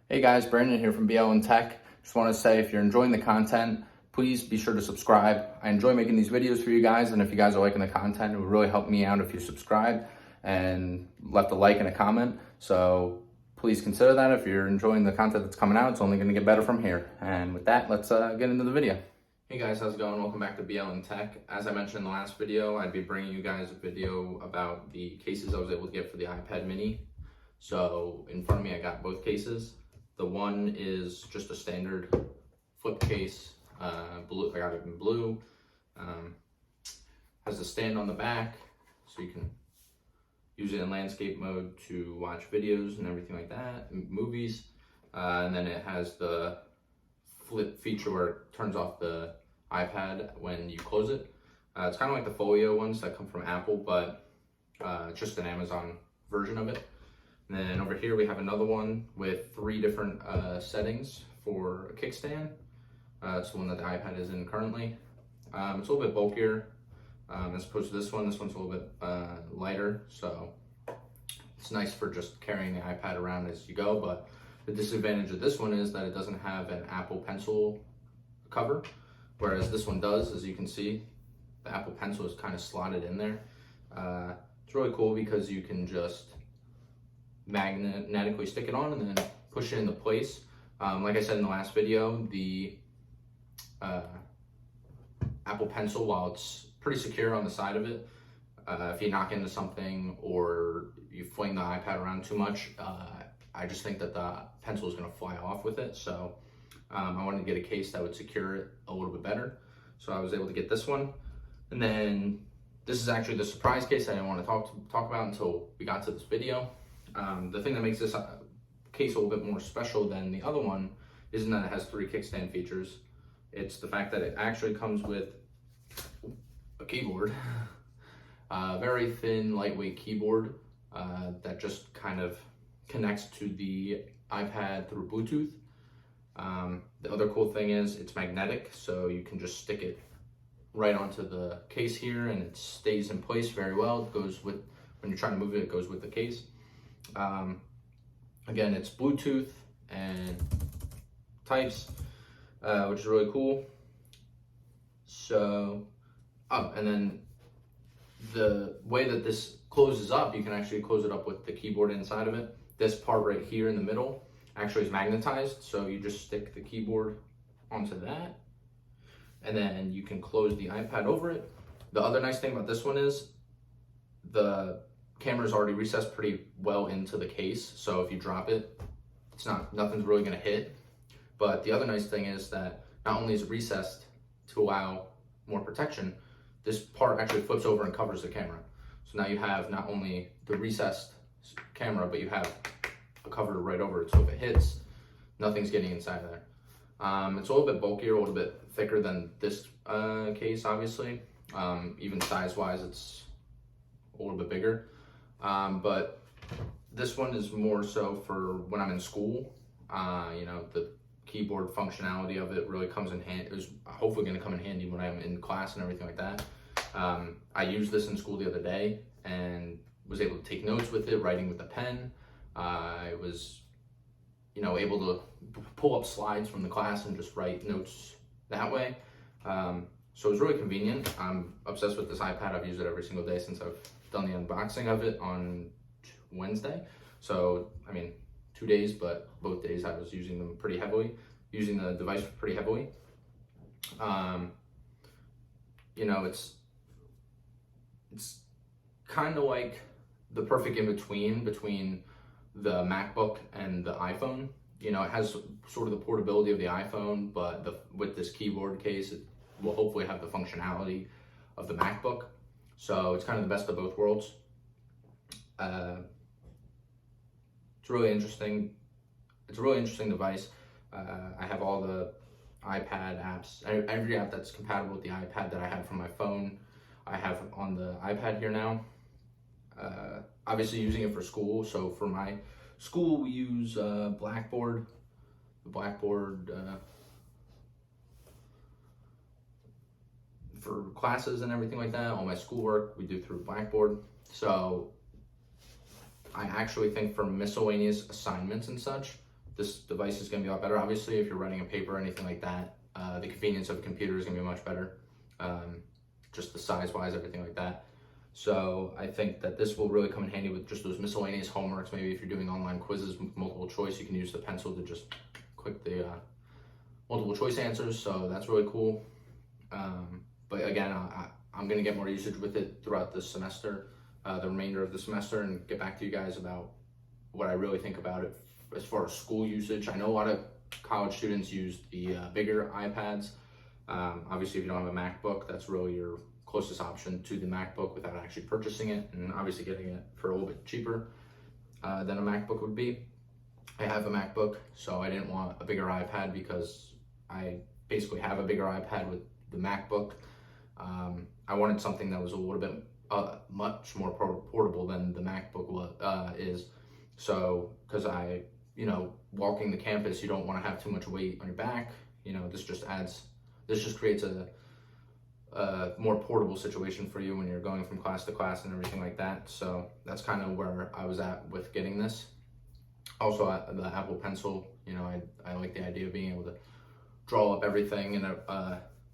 Hey guys, Brandon here from BL&Tech. Just want to say if you're enjoying the content, please be sure to subscribe. I enjoy making these videos for you guys, and if you guys are liking the content, it would really help me out if you subscribe and left a like and a comment. So please consider that. If you're enjoying the content that's coming out, it's only going to get better from here. And with that, let's get into the video. Hey guys, how's it going? Welcome back to BL&Tech. As I mentioned in the last video, I'd be bringing you guys a video about the cases I was able to get for the iPad mini. So in front of me, I got both cases. The one is just a standard flip case, blue. I got it in blue. Has a stand on the back, so you can use it in landscape mode to watch videos and everything like that, movies. And then it has the flip feature where it turns off the iPad when you close it. It's kind of like the Folio ones that come from Apple, but just an Amazon version of it. And then over here we have another one with 3 different settings for a kickstand. It's the one that the iPad is in currently. It's a little bit bulkier as opposed to this one. This one's a little bit lighter, so it's nice for just carrying the iPad around as you go. But the disadvantage of this one is that it doesn't have an Apple Pencil cover, whereas this one does. As you can see, the Apple Pencil is kind of slotted in there. It's really cool because you can just magnetically stick it on and then push it into place. Like I said in the last video, the Apple Pencil, while it's pretty secure on the side of it, if you knock into something or you fling the iPad around too much, I just think that the pencil is going to fly off with it. So I wanted to get a case that would secure it a little bit better. So I was able to get this one. And then this is actually the surprise case I didn't want to talk about until we got to this video. The thing that makes this case a little bit more special than the other one isn't that it has 3 kickstand features. It's the fact that it actually comes with a keyboard, a very thin, lightweight keyboard that just kind of connects to the iPad through Bluetooth. The other cool thing is it's magnetic, so you can just stick it right onto the case here and it stays in place very well. It goes with, when you're trying to move it, it goes with the case. Again, it's Bluetooth and types, which is really cool. So, and then the way that this closes up, you can actually close it up with the keyboard inside of it. This part right here in the middle actually is magnetized, so you just stick the keyboard onto that, and then you can close the iPad over it. The other nice thing about this one is the camera's already recessed pretty well into the case, so if you drop it, nothing's really gonna hit. But the other nice thing is that not only is it recessed to allow more protection, this part actually flips over and covers the camera. So now you have not only the recessed camera, but you have a cover right over it, so if it hits, nothing's getting inside of there. It's a little bit bulkier, a little bit thicker than this case, obviously. Even size-wise, it's a little bit bigger. But this one is more so for when I'm in school. You know, the keyboard functionality of it really comes in handy. It was hopefully going to come in handy when I'm in class and everything like that. I used this in school the other day and was able to take notes with it, writing with a pen. I was, you know, able to pull up slides from the class and just write notes that way. So it was really convenient. I'm obsessed with this iPad. I've used it every single day since I've done the unboxing of it on Wednesday. So, I mean, 2 days, but both days I was using them pretty heavily, using the device pretty heavily. You know, it's kind of like the perfect in-between between the MacBook and the iPhone. You know, it has sort of the portability of the iPhone, but with this keyboard case, it will hopefully have the functionality of the MacBook. So it's kind of the best of both worlds. It's really interesting. It's a really interesting device. I have all the iPad apps, every app that's compatible with the iPad that I had from my phone, I have on the iPad here now. Obviously using it for school. So for my school, we use Blackboard. The Blackboard for classes and everything like that. All my schoolwork we do through Blackboard. So I actually think for miscellaneous assignments and such, this device is going to be a lot better. Obviously, if you're writing a paper or anything like that, the convenience of a computer is going to be much better, just the size-wise, everything like that. So I think that this will really come in handy with just those miscellaneous homeworks. Maybe if you're doing online quizzes with multiple choice, you can use the pencil to just click the multiple choice answers. So that's really cool. But again, I'm going to get more usage with it throughout this semester, the remainder of the semester, and get back to you guys about what I really think about it as far as school usage. I know a lot of college students use the bigger iPads. Obviously, if you don't have a MacBook, that's really your closest option to the MacBook without actually purchasing it, and obviously getting it for a little bit cheaper than a MacBook would be. I have a MacBook, so I didn't want a bigger iPad because I basically have a bigger iPad with the MacBook. I wanted something that was a little bit much more portable than the MacBook is. So, because walking the campus, you don't want to have too much weight on your back. This just creates a more portable situation for you when you're going from class to class and everything like that. So that's kind of where I was at with getting this. Also, the Apple Pencil, I like the idea of being able to draw up everything and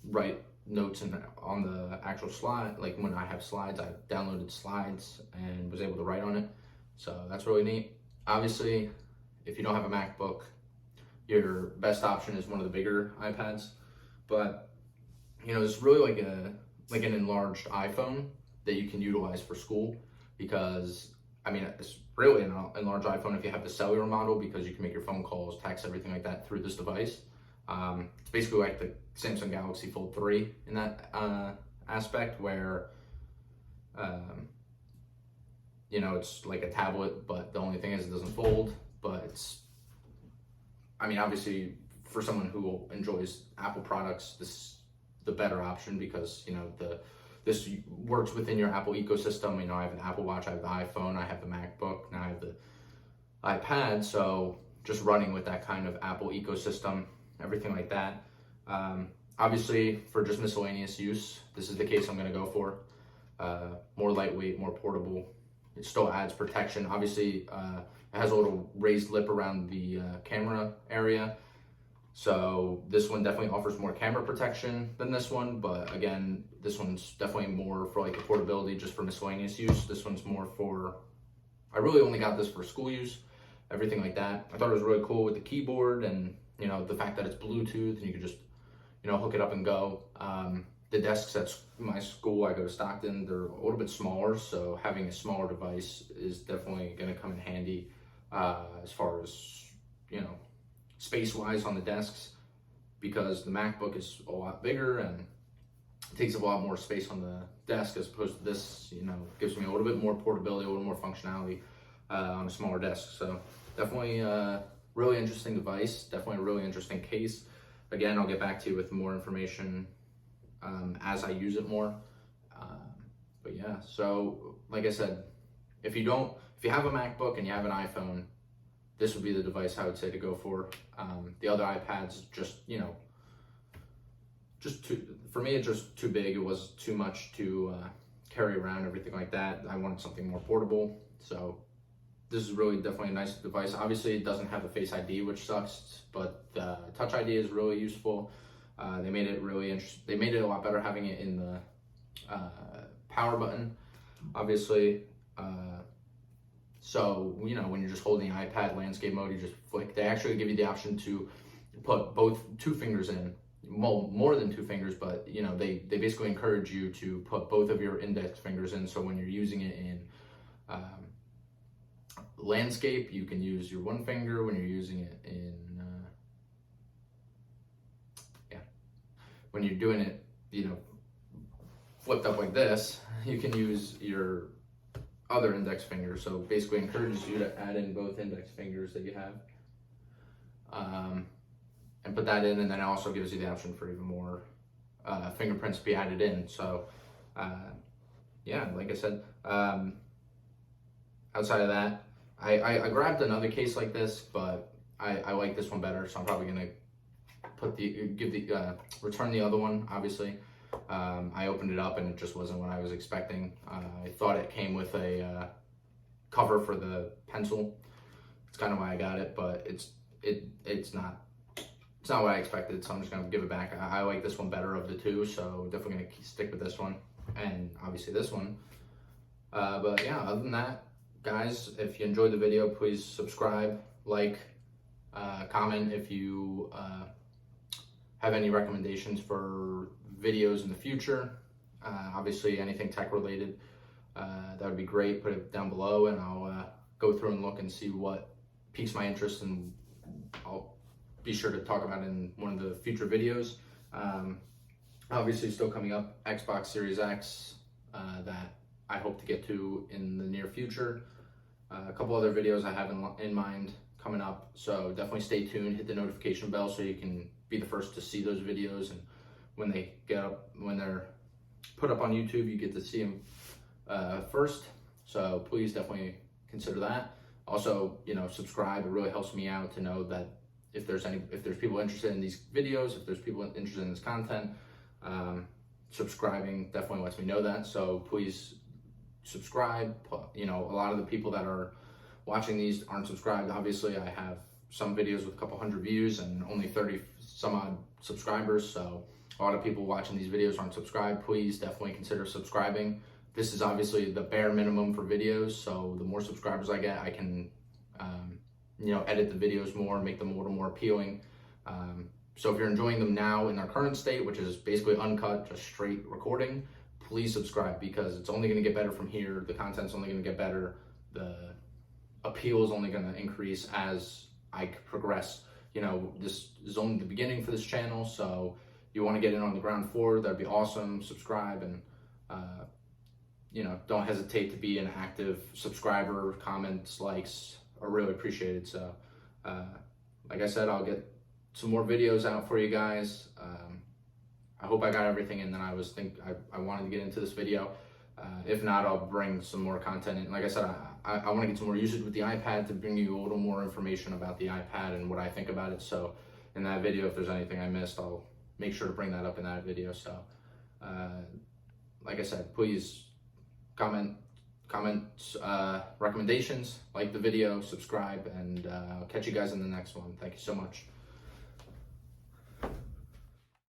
write notes on the actual slide. Like when I have slides, I downloaded slides and was able to write on it. So that's really neat. Obviously, if you don't have a MacBook, your best option is one of the bigger iPads. But it's really like an enlarged iPhone that you can utilize for school, because it's really an enlarged iPhone if you have the cellular model, because you can make your phone calls, text, everything like that through this device. It's basically like the Samsung Galaxy Fold 3 in that aspect, where it's like a tablet, but the only thing is it doesn't fold. But it's, obviously for someone who enjoys Apple products, this is the better option, because this works within your Apple ecosystem. I have an Apple Watch, I have the iPhone, I have the MacBook, now I have the iPad. So just running with that kind of Apple ecosystem, everything like that. Obviously, for just miscellaneous use, this is the case I'm going to go for. More lightweight, more portable. It still adds protection. Obviously, it has a little raised lip around the camera area. So this one definitely offers more camera protection than this one. But again, this one's definitely more for like the portability, just for miscellaneous use. This one's more for, I really only got this for school use, everything like that. I thought it was really cool with the keyboard and, the fact that it's Bluetooth and you can just, hook it up and go. The desks at my school, I go to Stockton, they're a little bit smaller, so having a smaller device is definitely going to come in handy as far as, space-wise on the desks, because the MacBook is a lot bigger and it takes up a lot more space on the desk, as opposed to this, gives me a little bit more portability, a little more functionality on a smaller desk. So definitely really interesting device, definitely a really interesting case. Again, I'll get back to you with more information as I use it more. But yeah, so like I said, if you have a MacBook and you have an iPhone, this would be the device I would say to go for. The other iPads, for me, it's just too big. It was too much to carry around, everything like that. I wanted something more portable. So this is really definitely a nice device. Obviously, it doesn't have the Face ID, which sucks, but Touch ID is really useful. They made it really interesting. They made it a lot better having it in the power button, obviously. So, when you're just holding the iPad landscape mode, you just flick. They actually give you the option to put two fingers in, more than two fingers, but, they basically encourage you to put both of your index fingers in. So when you're using it in landscape, you can use your one finger. When you're using it in, when you're doing it, flipped up like this, you can use your other index finger. So basically encourages you to add in both index fingers that you have, and put that in, and then it also gives you the option for even more fingerprints to be added in. So yeah, like I said, outside of that, I grabbed another case like this, but I like this one better, so I'm probably gonna return the other one. Obviously, I opened it up and it just wasn't what I was expecting. I thought it came with a cover for the pencil. It's kind of why I got it, but it's not what I expected, so I'm just gonna give it back. I like this one better of the two, so definitely gonna stick with this one, and obviously this one. But yeah, other than that, guys, if you enjoyed the video, please subscribe, like, comment if you have any recommendations for videos in the future. Obviously, anything tech related, that would be great. Put it down below, and I'll go through and look and see what piques my interest, and I'll be sure to talk about it in one of the future videos. Obviously, still coming up, Xbox Series X, that I hope to get to in the near future. A couple other videos I have in mind coming up, so definitely stay tuned. Hit the notification bell so you can be the first to see those videos, and when they're put up on YouTube, you get to see them first. So please definitely consider that. Also, subscribe. It really helps me out to know that if there's people interested in these videos, if there's people interested in this content, subscribing definitely lets me know that. So please subscribe. A lot of the people that are watching these aren't subscribed. Obviously, I have some videos with a couple hundred views and only 30 some odd subscribers, so a lot of people watching these videos aren't subscribed. Please definitely consider subscribing. This is obviously the bare minimum for videos, so the more subscribers I get, I can edit the videos more, make them a little more appealing. So if you're enjoying them now in their current state, which is basically uncut, just straight recording, please subscribe, because it's only going to get better from here. The content's only going to get better. The appeal is only going to increase as I progress. This is only the beginning for this channel, so you want to get in on the ground floor, that'd be awesome. Subscribe, and don't hesitate to be an active subscriber. Comments, likes are really appreciated. So like I said, I'll get some more videos out for you guys. I hope I got everything in that I wanted to get into this video. If not, I'll bring some more content in. Like I said, I want to get some more usage with the iPad to bring you a little more information about the iPad and what I think about it. So in that video, if there's anything I missed, I'll make sure to bring that up in that video. So like I said, please comment recommendations, like the video, subscribe, and I'll catch you guys in the next one. Thank you so much.